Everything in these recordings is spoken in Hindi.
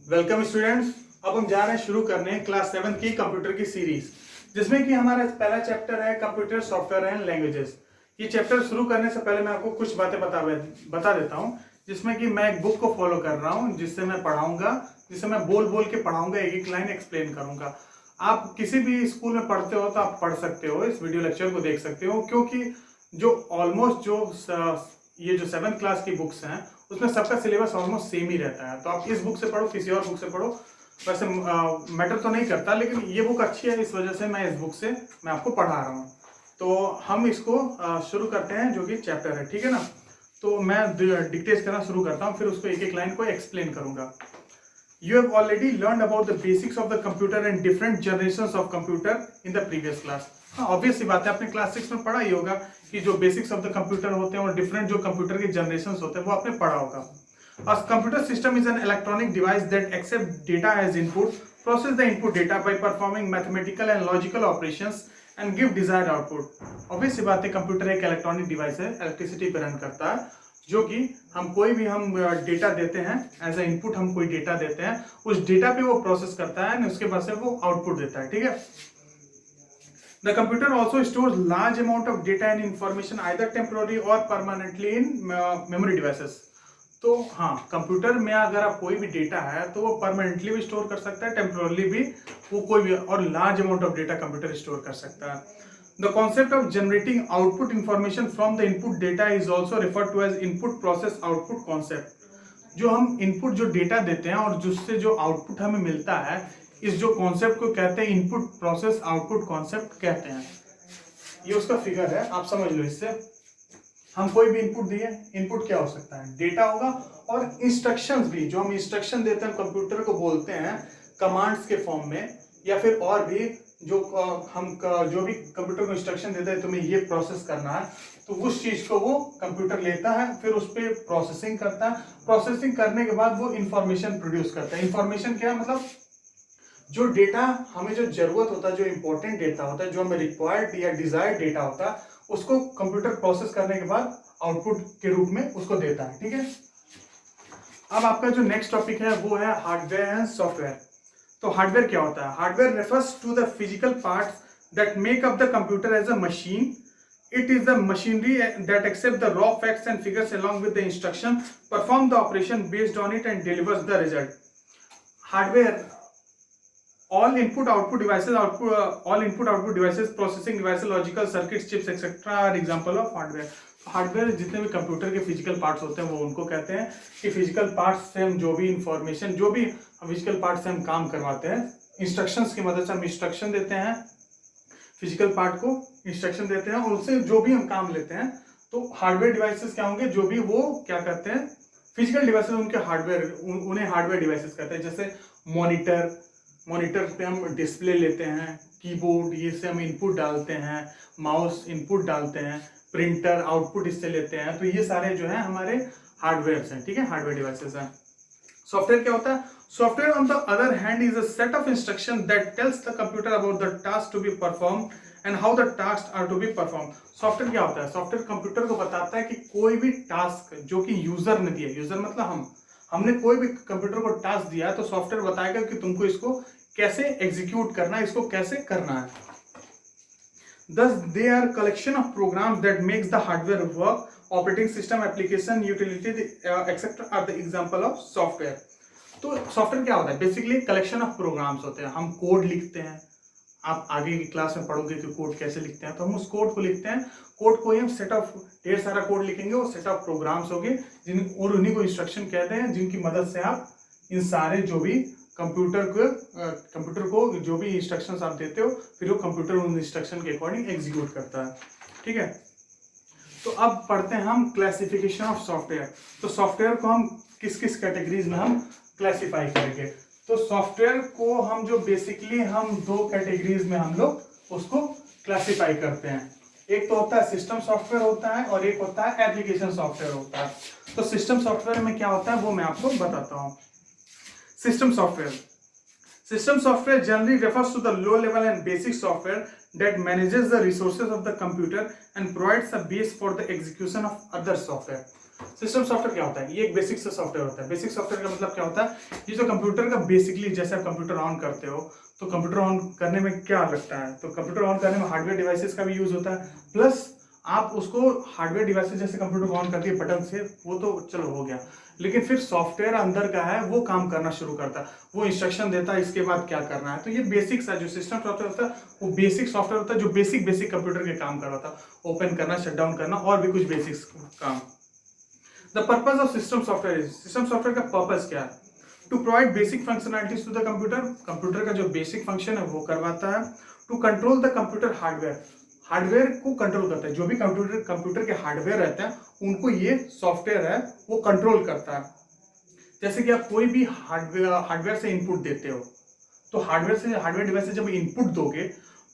Welcome students. अब हम जा रहे हैं शुरू करने क्लास 7 की कंप्यूटर की सीरीज, जिसमें कि हमारा पहला चैप्टर है कंप्यूटर सॉफ्टवेयर एंड लैंग्वेजेस। ये चैप्टर शुरू करने से पहले मैं आपको कुछ बातें बता देता हूँ, जिसमें कि मैं एक बुक को फॉलो कर रहा हूँ, जिससे मैं पढ़ाऊंगा, जिससे मैं बोल बोल के पढ़ाऊंगा, एक एक लाइन एक्सप्लेन करूंगा। आप किसी भी स्कूल में पढ़ते हो तो आप पढ़ सकते हो, इस वीडियो लेक्चर को देख सकते हो, क्योंकि जो ऑलमोस्ट ये जो 7th क्लास की बुक्स हैं उसमें सबका सिलेबस ऑलमोस्ट सेम ही रहता है। तो आप इस बुक से पढ़ो, किसी और बुक से पढ़ो, वैसे मैटर तो नहीं करता, लेकिन ये बुक अच्छी है, इस वजह से मैं इस बुक से मैं आपको पढ़ा रहा हूँ। तो हम इसको शुरू करते हैं, जो कि चैप्टर है, ठीक है ना। तो मैं डिक्टेट करना शुरू करता हूँ, फिर उसको एक एक लाइन को एक्सप्लेन करूंगा। You have already learned about the basics of the computer and different generations of computer in the previous class. हाँ, ऑब्वियस सी बात है, आपने क्लास 6 में पढ़ा ही होगा कि जो बेसिक्स ऑफ द कंप्यूटर होते हैं और डिफरेंट जो कंप्यूटर के जनरेशंस होते हैं वो आपने पढ़ा होगा। A computer system is an electronic device that accepts data as input, process the input data by performing mathematical and logical operations and give desired output. Obvious सी बात है, कंप्यूटर एक इलेक्ट्रॉनिक डिवाइस है, इलेक्ट्रिसिटी पर रन करता है, जो कि हम कोई भी डेटा देते हैं एज ए इनपुट, हम कोई डेटा देते हैं, उस डेटा पे वो प्रोसेस करता है, उसके बाद से वो आउटपुट देता है, ठीक है। The computer also stores large amount of data and information either temporary और परमानेंटली इन मेमोरी डिवाइसेस। तो हाँ, कंप्यूटर में अगर आप कोई भी डेटा है तो वो परमानेंटली भी स्टोर कर सकता है, टेम्पोरली भी, वो कोई भी, और large amount of data computer store कर सकता है। The concept of generating output information from the input data is also referred to as input process output concept. जो हम इनपुट जो डेटा देते हैं और जिससे जो आउटपुट हमें मिलता है, इस जो कॉन्सेप्ट को कहते हैं इनपुट प्रोसेस आउटपुट कॉन्सेप्ट कहते हैं। ये उसका फिगर है, आप समझ लो। इससे हम कोई भी इनपुट दिए, इनपुट क्या हो सकता है, डेटा होगा, और इंस्ट्रक्शंस भी, जो हम इंस्ट्रक्शन देते हैं कंप्यूटर को बोलते हैं कमांड्स के फॉर्म में, या फिर और भी जो हम जो भी कंप्यूटर को इंस्ट्रक्शन देते हैं तुम्हें ये प्रोसेस करना है, तो उस चीज को वो कंप्यूटर लेता है, फिर उस पर प्रोसेसिंग करता है। प्रोसेसिंग करने के बाद वो इंफॉर्मेशन प्रोड्यूस करता है। इंफॉर्मेशन क्या है, मतलब जो डेटा हमें जो जरूरत होता है, जो इंपॉर्टेंट डेटा होता है, जो हमें रिक्वायर्ड या डिजायर्ड डेटा होता है, उसको कंप्यूटर प्रोसेस करने के बाद आउटपुट के रूप में उसको देता है, ठीक है। अब आपका जो नेक्स्ट टॉपिक है वो है हार्डवेयर एंड सॉफ्टवेयर। तो हार्डवेयर क्या होता है? Hardware refers to the physical parts that make up the computer as a machine. It is the machinery that accepts the raw facts and figures along with the instruction, perform the operation based on it and delivers the result. Hardware, all input-output devices, processing devices, logical circuits, chips, etc. are example of hardware. Hardware जितने भी कंप्यूटर के फिजिकल पार्ट्स होते हैं वो उनको कहते हैं कि फिजिकल पार्ट्स से हम जो भी इंफॉर्मेशन, जो भी फिजिकल पार्ट से हम काम करवाते हैं, इंस्ट्रक्शंस की मदद से हम इंस्ट्रक्शन देते हैं, फिजिकल पार्ट को इंस्ट्रक्शन देते हैं, और उससे जो भी हम काम लेते हैं। तो हार्डवेयर डिवाइसेस क्या होंगे, जो भी वो क्या करते हैं, फिजिकल डिवाइसेस, उनके हार्डवेयर, उन्हें हार्डवेयर डिवाइसेस कहते हैं। जैसे मॉनिटर पे हम डिस्प्ले लेते हैं, कीबोर्ड ये से हम इनपुट डालते हैं, माउस इनपुट डालते हैं, प्रिंटर आउटपुट इससे लेते हैं। तो ये सारे जो है हमारे हार्डवेयर हैं, ठीक है, हार्डवेयर डिवाइसेस हैं। सॉफ्टवेयर क्या होता है? Software on the other hand is a set of instruction that tells the computer about the task to be perform and how the task are to be perform. Software क्या होता है? सॉफ्टवेयर कंप्यूटर को बताता है कि कोई भी टास्क जो कि यूजर ने दिया, यूजर मतलब हमने कोई भी कंप्यूटर को टास्क दिया है, तो सॉफ्टवेयर बताएगा कि तुमको इसको कैसे एग्जीक्यूट करना है, इसको कैसे करना है। Thus, they are collection of programs that makes the hardware work. Operating system, application, utility, etc. are the example of software. तो सॉफ्टवेयर क्या होता है? बेसिकली कलेक्शन ऑफ प्रोग्राम्स होते हैं। हम कोड लिखते हैं, आप आगे की क्लास में पढ़ोगे कि कोड कैसे लिखते हैं, तो हम उस कोड को लिखते हैं। कोड को ही हम सेट ऑफ, ढेर सारा कोड लिखेंगे, वो सेट ऑफ प्रोग्राम्स होंगे, और उन्हीं को इंस्ट्रक्शन कहते हैं, जिनकी मदद से आप इन सारे जो भी कंप्यूटर को जो भी इंस्ट्रक्शंस आप देते हो, फिर वो कंप्यूटर उन इंस्ट्रक्शन के अकॉर्डिंग एग्जीक्यूट करता है, ठीक है। तो अब पढ़ते हैं हम क्लासिफिकेशन ऑफ सॉफ्टवेयर। तो सॉफ्टवेयर को हम किस किस कैटेगरीज में हम क्लासिफाई करेंगे? तो सॉफ्टवेयर को हम जो बेसिकली हम दो कैटेगरीज में हम लोग उसको क्लासिफाई करते हैं। एक तो होता है सिस्टम सॉफ्टवेयर होता है, और एक होता है एप्लीकेशन सॉफ्टवेयर होता है। तो सिस्टम सॉफ्टवेयर में क्या होता है वो मैं आपको बताता हूँ। System software. System software generally refers to the low-level and basic software that manages the resources of the computer and provides a base for the execution of other software. System software क्या होता है? ये एक बेसिक सा सॉफ्टवेयर होता है। बेसिक सॉफ्टवेयर का मतलब क्या होता है? ये जो कंप्यूटर का बेसिकली, जैसे आप कंप्यूटर ऑन करते हो तो कंप्यूटर ऑन करने में क्या लगता है? तो कंप्यूटर ऑन करने में हार्डवेयर डिवाइसेस का भी यूज होता है, प्लस आप उसको हार्डवेयर डिवाइसेस जैसे कंप्यूटर को ऑन करती है बटन से, वो तो चलो हो गया, लेकिन फिर सॉफ्टवेयर अंदर का है वो काम करना शुरू करता है, वो इंस्ट्रक्शन देता है इसके बाद क्या करना है। तो ये बेसिक सा जो सिस्टम सॉफ्टवेयर होता है वो बेसिक सॉफ्टवेयर होता है जो बेसिक कंप्यूटर के काम कर रहा था, ओपन करना, शट डाउन करना और भी कुछ बेसिक्स काम। The purpose of system software is, system software का पर्पज क्या है? To provide basic functionalities to the computer, computer का जो बेसिक फंक्शन है वो करवाता है। To control the computer hardware, hardware को कंट्रोल करता है, जो भी कंप्यूटर के हार्डवेयर रहते हैं उनको ये सॉफ्टवेयर है वो कंट्रोल करता है। जैसे कि आप कोई भी हार्डवेयर से इनपुट देते हो, तो हार्डवेयर डिवाइस से जब इनपुट दोगे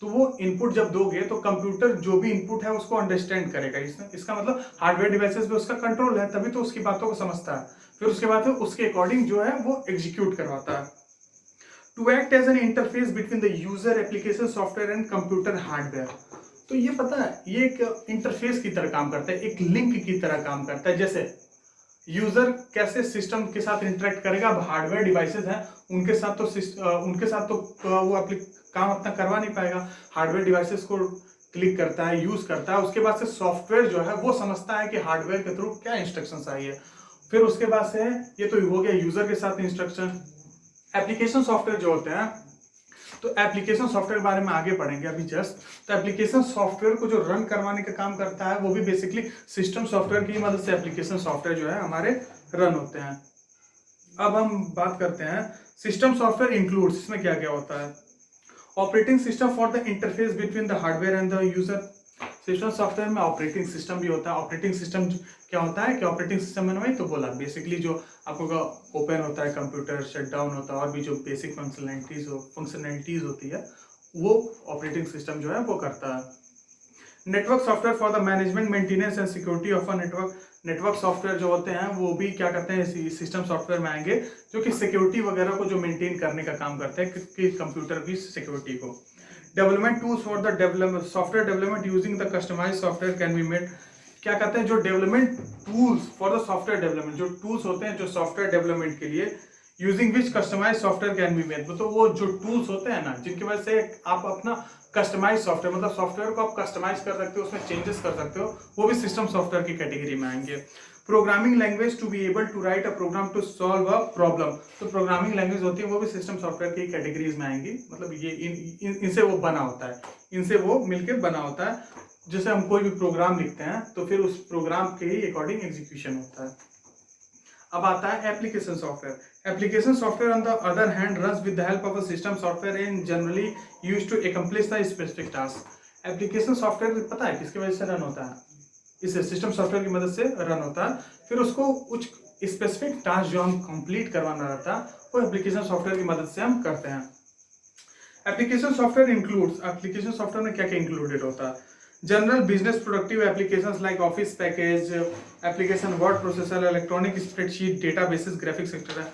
तो वो इनपुट जब दोगे तो कंप्यूटर जो भी इनपुट है उसको अंडरस्टैंड करेगा। इसका मतलब हार्डवेयर डिवाइसेस पे उसका कंट्रोल है, तभी तो उसकी बातों को समझता है, फिर उसके बाद उसके अकॉर्डिंग जो है वो एग्जीक्यूट करवाता है। To act as an interface between the user, application software and computer hardware. तो ये पता है ये एक इंटरफेस की तरह काम करता है, एक लिंक की तरह काम करता है। जैसे यूजर कैसे सिस्टम के साथ इंटरेक्ट करेगा, अब हार्डवेयर डिवाइसेस हैं उनके साथ तो वो काम अपना करवा नहीं पाएगा, हार्डवेयर डिवाइसेस को क्लिक करता है, यूज करता है, उसके बाद से सॉफ्टवेयर जो है वो समझता है कि हार्डवेयर के थ्रू क्या इंस्ट्रक्शंस आई है, फिर उसके बाद से ये तो हो गया यूजर के साथ इंस्ट्रक्शन। एप्लीकेशन सॉफ्टवेयर जो होते हैं, तो एप्लीकेशन सॉफ्टवेयर के बारे में आगे पढ़ेंगे अभी जस्ट। तो एप्लीकेशन सॉफ्टवेयर को जो रन करवाने का काम करता है वो भी बेसिकली सिस्टम सॉफ्टवेयर की मदद से एप्लीकेशन सॉफ्टवेयर जो है हमारे रन होते हैं। अब हम बात करते हैं सिस्टम सॉफ्टवेयर इंक्लूड्स, इसमें क्या क्या होता है? Operating system for the interface between the hardware and the user. System software में ऑपरेटिंग सिस्टम भी होता है। ऑपरेटिंग सिस्टम क्या होता है कि ऑपरेटिंग सिस्टम मैंने तो बोला बेसिकली जो आपको ओपन होता है कंप्यूटर, शट डाउन होता है और भी जो बेसिक फंक्शनैलिटीज होती है वो ऑपरेटिंग सिस्टम जो है वो करता है। Network software for the management, maintenance and security of a network. Network software जो होते हैं वो भी क्या करते हैं, सिस्टम सॉफ्टवेयर में आएंगे, जो कि सिक्योरिटी वगैरह को जो मेंटेन करने का काम करते हैं कि कंप्यूटर की सिक्योरिटी को। Development tools for the development, software development using the customised software can be made. क्या कहते हैं, जो development tools for the software development, जो टूल्स होते हैं जो सॉफ्टवेयर डेवलपमेंट के लिए, using which customise software can be made, तो वो जो टूल्स होते हैं ना जिनकी वजह से आप अपना कस्टमाइज सॉफ्टवेयर, मतलब सॉफ्टवेयर को आप कस्टमाइज कर सकते हो, उसमें चेंजेस कर सकते हो, वो भी सिस्टम सॉफ्टवेयर की कैटेगरी में आएंगे। Programming language to be able to write a program to solve a problem, तो प्रोग्रामिंग लैंग्वेज होती है वो भी सिस्टम सॉफ्टवेयर की कैटेगरीज में आएंगी, मतलब ये इनसे वो बना होता है, इनसे वो मिलकर बना होता है। जैसे हम कोई भी प्रोग्राम लिखते हैं तो फिर उस प्रोग्राम के ही अकॉर्डिंग एग्जीक्यूशन होता है। अब आता है application software. Application software on the other hand runs with the help of a system software and generally used to accomplish the specific task. Application software पता है किसकी वजह से रन होता है? इस सिस्टम सॉफ्टवेयर की मदद से रन होता है, फिर उसको कुछ स्पेसिफिक टास्क जो हम कंप्लीट करवाना रहता है वो एप्लीकेशन सॉफ्टवेयर की मदद से हम करते हैं। Application software includes, application software में क्या क्या इंक्लूडेड होता है? General business productive applications like office package application, word processor, electronic spreadsheet, databases, graphics etcetera.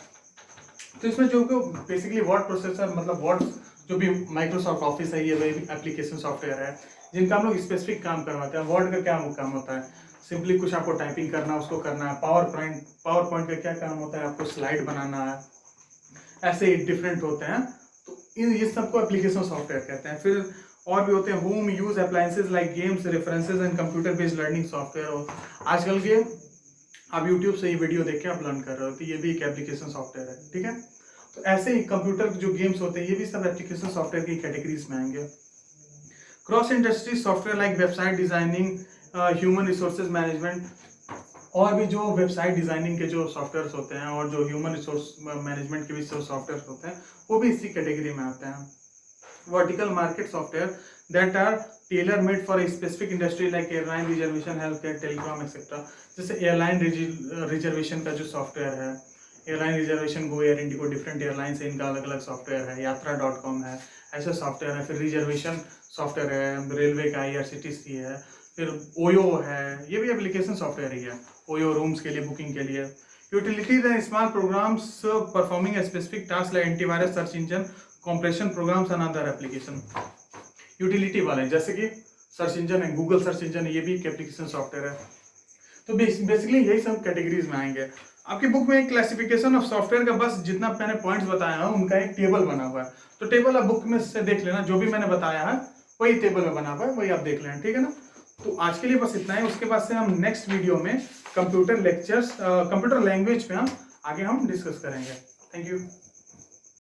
तो इसमें जो बेसिकली वर्ड प्रोसेसर मतलब वर्ड जो भी माइक्रोसॉफ्ट ऑफिस है ये वही एप्लीकेशन सॉफ्टवेयर है जिनका हम लोग स्पेसिफिक काम करवाते हैं। वर्ड का क्या काम होता है? सिंपली कुछ आपको टाइपिंग करना उसको करना है। पावर पॉइंट का क्या काम होता है? आपको स्लाइड बनाना है। ऐसे ही डिफरेंट होते हैं, तो ये सबको एप्लीकेशन सॉफ्टवेयर कहते हैं। फिर और भी होते हैं home use appliances like games, references and computer based learning software. आजकल के आप यूट्यूब से ही वीडियो देख के आप लर्न कर रहे हो, तो ये भी एक एप्लीकेशन सॉफ्टवेयर है, ठीक है। तो ऐसे ही कंप्यूटर जो गेम्स होते हैं ये भी सब एप्लीकेशन सॉफ्टवेयर की कैटेगरीज में आएंगे। Cross industry software like website designing, human resources management, और भी जो वेबसाइट डिजाइनिंग के जो सॉफ्टवेयर होते हैं और जो ह्यूमन रिसोर्स मैनेजमेंट के भी जो सॉफ्टवेयर होते हैं वो भी इसी कैटेगरी में आते हैं। Vertical market software that are tailor made for a specific industry like airline reservation, health care, telecom etcetera. जैसे एयरलाइन रिजर्वेशन का जो सॉफ्टवेयर है, airline reservation, Go Air, IndiGo, different airlines है, इनका अलग अलग सॉफ्टवेयर है। यात्रा.com है, ऐसे सॉफ्टवेयर है। फिर रिजर्वेशन सॉफ्टवेयर है, रेलवे का IRCTC है। फिर ओयो है, ये भी एप्लीकेशन सॉफ्टवेयर ही है। ओयो रूम्स के लिए, बुकिंग के लिए। Utilities and small programs performing a specific task like antivirus, search engine, compression programs and other application. Utility वाले जैसे कि सर्च इंजन है, गूगल सर्च इंजन, ये भी एक एप्लीकेशन सॉफ्टवेयर है। तो बेसिकली यही सब कैटेगरीज में आएंगे। आपकी बुक में क्लासिफिकेशन ऑफ सॉफ्टवेयर का बस जितना मैंने पॉइंट्स बताया है उनका एक टेबल बना हुआ है, तो टेबल आप बुक में से देख लेना, जो भी मैंने बताया है वही टेबल में बना हुआ है, वही आप देख लेना, ठीक है ना। तो आज के लिए बस इतना है, उसके बाद से हम नेक्स्ट वीडियो में कंप्यूटर लेक्चर्स कंप्यूटर लैंग्वेज पे हम आगे डिस्कस करेंगे। Thank you.